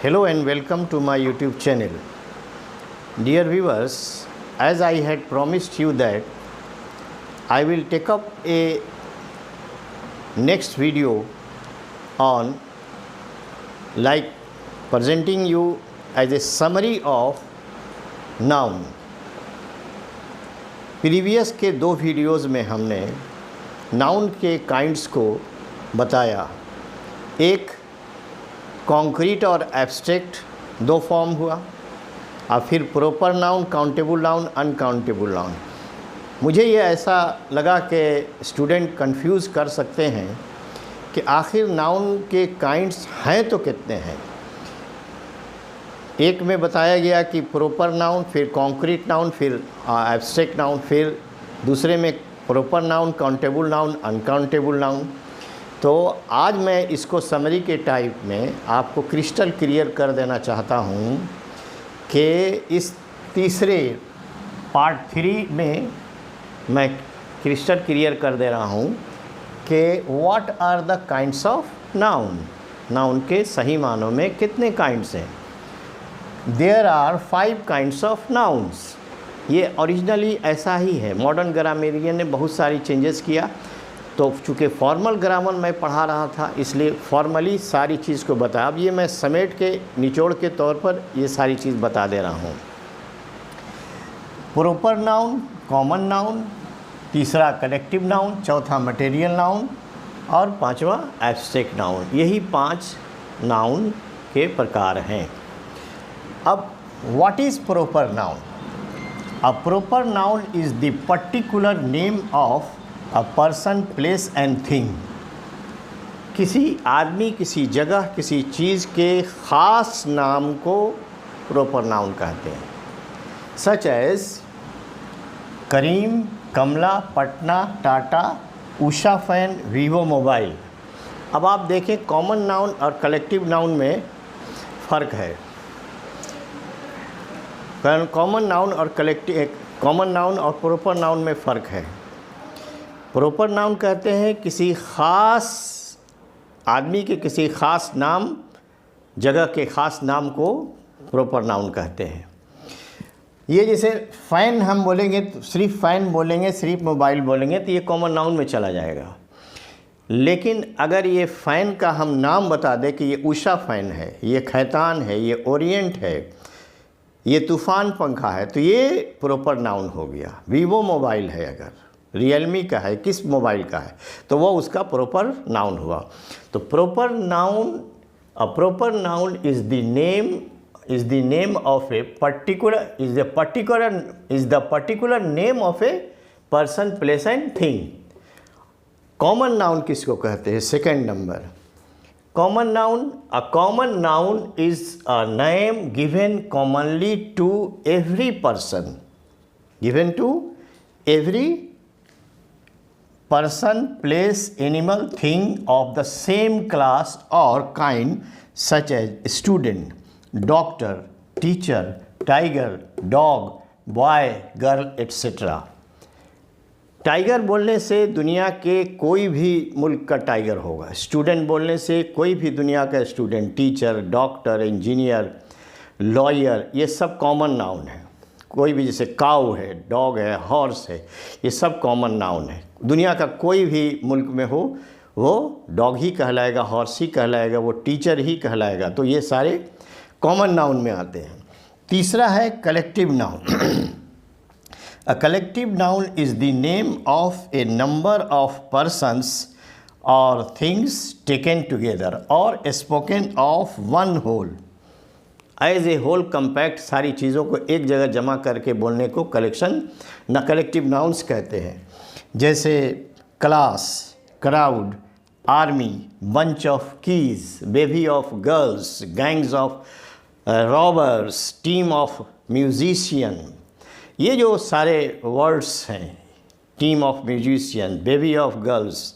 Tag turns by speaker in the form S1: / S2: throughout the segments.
S1: Hello and welcome to my YouTube channel. Dear viewers, as I had promised you that I will take up a next video on presenting you as a summary of noun. Previous के दो videos में हमने noun के kinds को बताया। एक concrete और abstract दो फॉर्म हुआ और फिर proper noun, countable noun, uncountable noun. मुझे ये ऐसा लगा कि स्टूडेंट कंफ्यूज कर सकते हैं कि आखिर नाउन के काइंड्स हैं तो कितने हैं। एक में बताया गया कि प्रॉपर नाउन, फिर कॉन्क्रीट नाउन, फिर एब्स्ट्रैक्ट नाउन, फिर दूसरे में proper noun, countable noun, uncountable noun. तो आज मैं इसको समरी के टाइप में आपको क्रिस्टल क्लियर कर देना चाहता हूँ कि इस तीसरे पार्ट 3 में मैं क्रिस्टल क्लियर कर दे रहा हूँ कि what are the kinds of noun. Noun के सही मानों में कितने काइंड्स हैं। There are 5 kinds of nouns. ये ओरिजिनली ऐसा ही है। मॉडर्न ग्रामेरियन ने बहुत सारी चेंजेस किया, तो चूँकि फॉर्मल ग्रामर मैं पढ़ा रहा था इसलिए फॉर्मली सारी चीज़ को बताया। अब ये मैं समेट के निचोड़ के तौर पर ये सारी चीज़ बता दे रहा हूँ। प्रॉपर नाउन, कॉमन नाउन, तीसरा कलेक्टिव नाउन, चौथा मटेरियल नाउन और पांचवा एब्स्ट्रैक्ट नाउन। यही 5 नाउन के प्रकार हैं। अब what is proper noun? A proper noun is the particular name of a person, place and thing. किसी आदमी, किसी जगह, किसी चीज़ के ख़ास नाम को प्रॉपर नाउन कहते हैं। सच एज करीम, कमला, Patna, Tata, Usha fan, Vivo mobile. अब आप देखें कॉमन नाउन और कलेक्टिव नाउन में फ़र्क है। कॉमन नाउन और प्रॉपर नाउन में फ़र्क है। प्रॉपर नाउन कहते हैं किसी ख़ास आदमी के किसी ख़ास नाम, जगह के ख़ास नाम को प्रॉपर नाउन कहते हैं। ये जैसे फ़ैन हम बोलेंगे तो सिर्फ फ़ैन बोलेंगे, सिर्फ मोबाइल बोलेंगे तो ये कॉमन नाउन में चला जाएगा। लेकिन अगर ये फ़ैन का हम नाम बता दें कि ये उषा फ़ैन है, ये खैतान है, ये ओरिएंट है, ये तूफ़ान पंखा है, तो ये प्रॉपर नाउन हो गया। वीवो मोबाइल है, अगर रियलमी का है, किस मोबाइल का है, तो वो उसका प्रॉपर नाउन हुआ। तो proper noun, a proper noun is the name of a particular is the particular name of a person, place and thing. Common noun किसको कहते हैं? Second number common noun. A common noun is a name given commonly to every person, given to every person, place, animal, thing of the same class or kind, such as student, doctor, teacher, tiger, dog, boy, girl, etc. Tiger बोलने से दुनिया के कोई भी मुल्क का tiger होगा। Student बोलने से कोई भी दुनिया का student, teacher, doctor, engineer, lawyer, ये सब कॉमन नाउन है। कोई भी, जैसे काऊ है, डॉग है, हॉर्स है, ये सब कॉमन नाउन है। दुनिया का कोई भी मुल्क में हो वो डॉग ही कहलाएगा, हॉर्स ही कहलाएगा, वो टीचर ही कहलाएगा। तो ये सारे कॉमन नाउन में आते हैं। तीसरा है collective noun. A collective noun is the name of a number of persons और थिंग्स टेकन टुगेदर और spoken of one whole. As a whole compact, सारी चीज़ों को एक जगह जमा करके बोलने को कलेक्टिव नाउन्स कहते हैं। जैसे class, crowd, army, bunch of keys, baby of girls, gangs of robbers, team of musician. ये जो सारे वर्ड्स हैं, team of musician, baby of girls,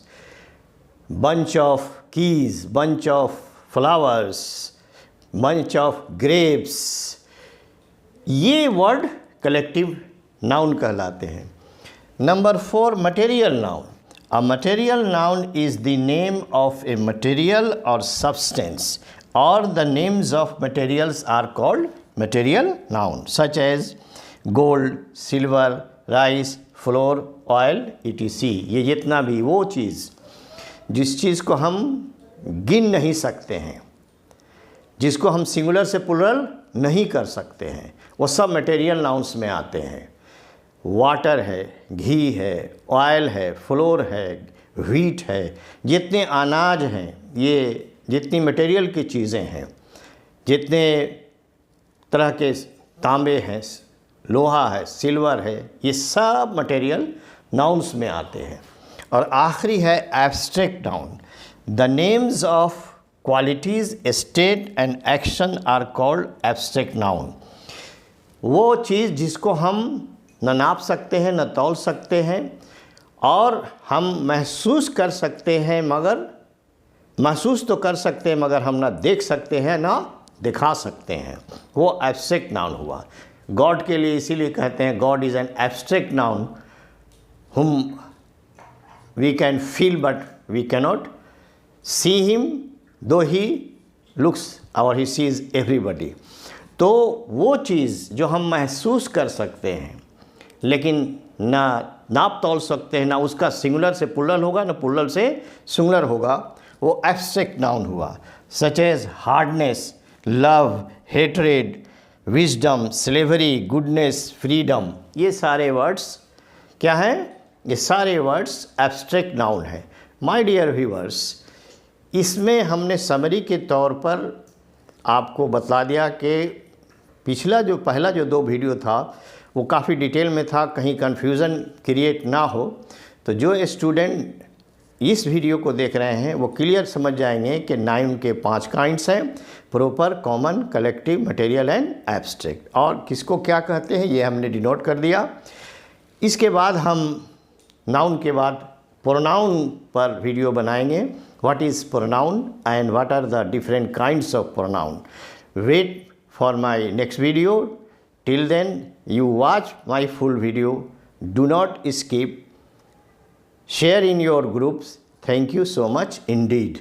S1: bunch of keys, bunch of flowers, bunch of grapes, ये word collective noun कहलाते हैं। Number 4 material noun. A material noun is the name of a material और substance or the names of materials are called material noun, such as gold, silver, rice, flour, oil, etc. ये जितना भी वो चीज़ जिस चीज़ को हम गिन नहीं सकते हैं, जिसको हम सिंगुलर से प्लुरल नहीं कर सकते हैं, वो सब मटेरियल नाउन्स में आते हैं। वाटर है, घी है, ऑयल है, फ्लोर है, व्हीट है, जितने अनाज हैं, ये जितनी मटेरियल की चीज़ें हैं, जितने तरह के तांबे हैं, लोहा है, सिल्वर है, ये सब मटेरियल नाउन्स में आते हैं। और आखिरी है abstract noun. The names of qualities, state and action are called abstract noun. वो चीज़ जिसको हम न नाप सकते हैं, न तौल सकते हैं, और हम महसूस कर सकते हैं, मगर महसूस तो कर सकते हैं मगर हम ना देख सकते हैं ना दिखा सकते हैं, वो एब्स्ट्रैक्ट नाउन हुआ। गॉड के लिए इसीलिए कहते हैं God is an abstract noun whom we can feel but we cannot see him though he looks or he sees everybody। तो वो चीज़ जो हम महसूस कर सकते हैं लेकिन ना नाप तौल सकते हैं, ना उसका सिंगुलर से प्लुरल होगा ना प्लुरल से सिंगुलर होगा, वो एब्स्ट्रैक्ट नाउन हुआ। Such as hardness, love, hatred, wisdom, slavery, goodness, freedom, ये सारे वर्ड्स क्या हैं? ये सारे वर्ड्स एब्स्ट्रैक्ट नाउन है। माय डियर व्यूअर्स, इसमें हमने समरी के तौर पर आपको बता दिया कि पहला जो 2 वीडियो था वो काफ़ी डिटेल में था, कहीं कन्फ्यूज़न क्रिएट ना हो। तो जो स्टूडेंट इस वीडियो को देख रहे हैं वो क्लियर समझ जाएंगे कि नाउन के 5 काइंड्स हैं, proper, common, collective, material and abstract, और किसको क्या कहते हैं ये हमने डिनोट कर दिया। इसके बाद हम नाउन के बाद प्रोनाउन पर वीडियो बनाएंगे। What is pronoun and what are the different kinds of pronoun. Wait for my next video. Till then you watch my full video. Do not skip. Share in your groups. Thank you so much indeed.